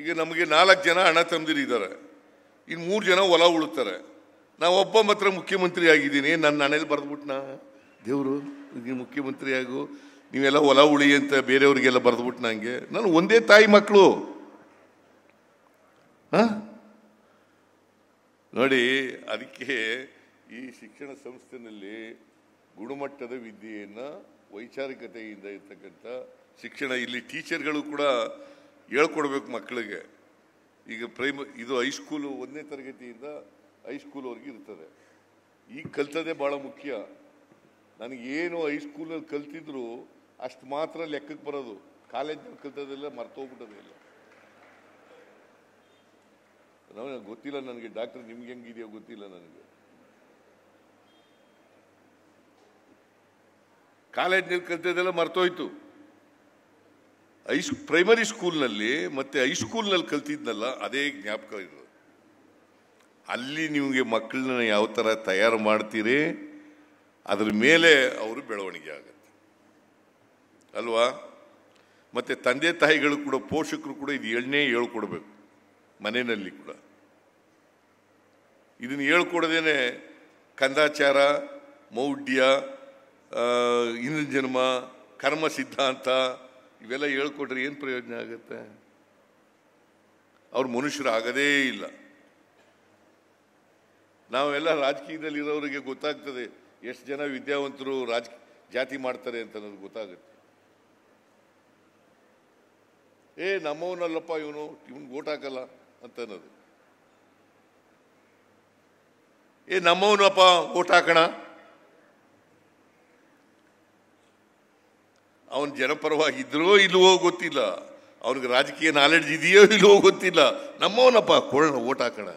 ಈಗ ನಮಗೆ 4 ಜನ ಅಣ್ಣ ತಮ್ಮದಿರಿದ್ದಾರೆ, ಇನ್ನು 3 ಜನ ಹೊಲ ಉಳುತ್ತಾರೆ. ನಾವು ಒಬ್ಬ ಮಾತ್ರ ಮುಖ್ಯಮಂತ್ರಿ ಆಗಿದ್ದೀನಿ, ನನ್ನ ಹಣೆಯಲ್ಲಿ ಬರೆದ್ಬಿಟ್ನಾ ದೇವರು ನೀನು ಮುಖ್ಯಮಂತ್ರಿ ಆಗು, ನೀವೆಲ್ಲ ಹೊಲ ಉಳಿ ಅಂತ ಬೇರೆಯವ್ರಿಗೆಲ್ಲ ಬರೆದ್ಬಿಟ್ಟು ನಂಗೆ. ನಾನು ಒಂದೇ ತಾಯಿ ಮಕ್ಕಳು. ನೋಡಿ, ಅದಕ್ಕೆ ಈ ಶಿಕ್ಷಣ ಸಂಸ್ಥೆಯಲ್ಲಿ ಗುಣಮಟ್ಟದ ವಿದ್ಯೆಯನ್ನು ವೈಚಾರಿಕತೆಯಿಂದ ಇರ್ತಕ್ಕಂಥ ಶಿಕ್ಷಣ, ಇಲ್ಲಿ ಟೀಚರ್ಗಳು ಕೂಡ ಹೇಳ್ಕೊಡ್ಬೇಕು ಮಕ್ಕಳಿಗೆ. ಈಗ ಇದು ಹೈಸ್ಕೂಲು 1ನೇ ತರಗತಿಯಿಂದ ಹೈಸ್ಕೂಲ್ವರೆಗೆ ಇರ್ತದೆ. ಈಗ ಕಲ್ತದೇ ಭಾಳ ಮುಖ್ಯ. ನನಗೇನು ಹೈಸ್ಕೂಲಲ್ಲಿ ಕಲ್ತಿದ್ರು ಅಷ್ಟು ಮಾತ್ರ ಲೆಕ್ಕಕ್ಕೆ ಬರೋದು, ಕಾಲೇಜ್ನಲ್ಲಿ ಕಲ್ತದೆಲ್ಲ ಮರ್ತೋಗ್ಬಿಟ್ಟೋದಿಲ್ಲ. ನನಗೆ ಗೊತ್ತಿಲ್ಲ, ನನಗೆ ಡಾಕ್ಟರ್ ನಿಮ್ಗೆ ಹೆಂಗಿದೆಯೋ ಗೊತ್ತಿಲ್ಲ. ನನಗೆ ಕಾಲೇಜ್ನಲ್ಲಿ ಕಲ್ತದೆಲ್ಲ ಮರ್ತೋಯ್ತು. ಪ್ರೈಮರಿ ಸ್ಕೂಲ್ನಲ್ಲಿ ಮತ್ತೆ ಹೈಸ್ಕೂಲ್ನಲ್ಲಿ ಕಲ್ತಿದ್ನಲ್ಲ ಅದೇ ಜ್ಞಾಪಕ ಇರೋದು. ಅಲ್ಲಿ ನಿಮಗೆ ಮಕ್ಕಳನ್ನ ಯಾವ ಥರ ತಯಾರು ಮಾಡ್ತೀರಿ ಅದ್ರ ಮೇಲೆ ಅವರು ಬೆಳವಣಿಗೆ ಆಗುತ್ತೆ ಅಲ್ವಾ. ಮತ್ತು ತಂದೆ ತಾಯಿಗಳು ಕೂಡ, ಪೋಷಕರು ಕೂಡ ಇದು ಹೇಳ್ಕೊಡ್ಬೇಕು ಮನೆಯಲ್ಲಿ ಕೂಡ. ಇದನ್ನು ಹೇಳ್ಕೊಡದೇನೆ ಕಂದಾಚಾರ, ಮೌಢ್ಯ, ಹಿಂದಿನ ಜನ್ಮ, ಕರ್ಮ ಸಿದ್ಧಾಂತ ಇವೆಲ್ಲ ಹೇಳ್ಕೊಟ್ರೆ ಏನು ಪ್ರಯೋಜನ ಆಗುತ್ತೆ? ಅವ್ರು ಮನುಷ್ಯರು ಆಗದೇ ಇಲ್ಲ. ನಾವೆಲ್ಲ ರಾಜಕೀಯದಲ್ಲಿ ಇರೋರಿಗೆ ಗೊತ್ತಾಗ್ತದೆ ಎಷ್ಟು ಜನ ವಿದ್ಯಾವಂತರು ಜಾತಿ ಮಾಡ್ತಾರೆ ಅಂತ ಅನ್ನೋದು ಗೊತ್ತಾಗುತ್ತೆ. ನಮ್ಮವನಲ್ಲಪ್ಪ ಇವನ್ಗೆ ಓಟ್ ಹಾಕಲ್ಲ ಅಂತ ಅನ್ನೋದು. ನಮ್ಮವನಪ್ಪ ಓಟ್ ಹಾಕೋಣ, ಅವನು ಜನಪರವಾಗಿದ್ರೋ ಇಲ್ವೋ ಗೊತ್ತಿಲ್ಲ, ಅವನಿಗೆ ರಾಜಕೀಯ ನಾಲೆಡ್ಜ್ ಇದೆಯೋ ಇಲ್ವೋ ಗೊತ್ತಿಲ್ಲ, ನಮ್ಮವನಪ್ಪ ಕೊಡೋಣ ಓಟ್ ಹಾಕೋಣ.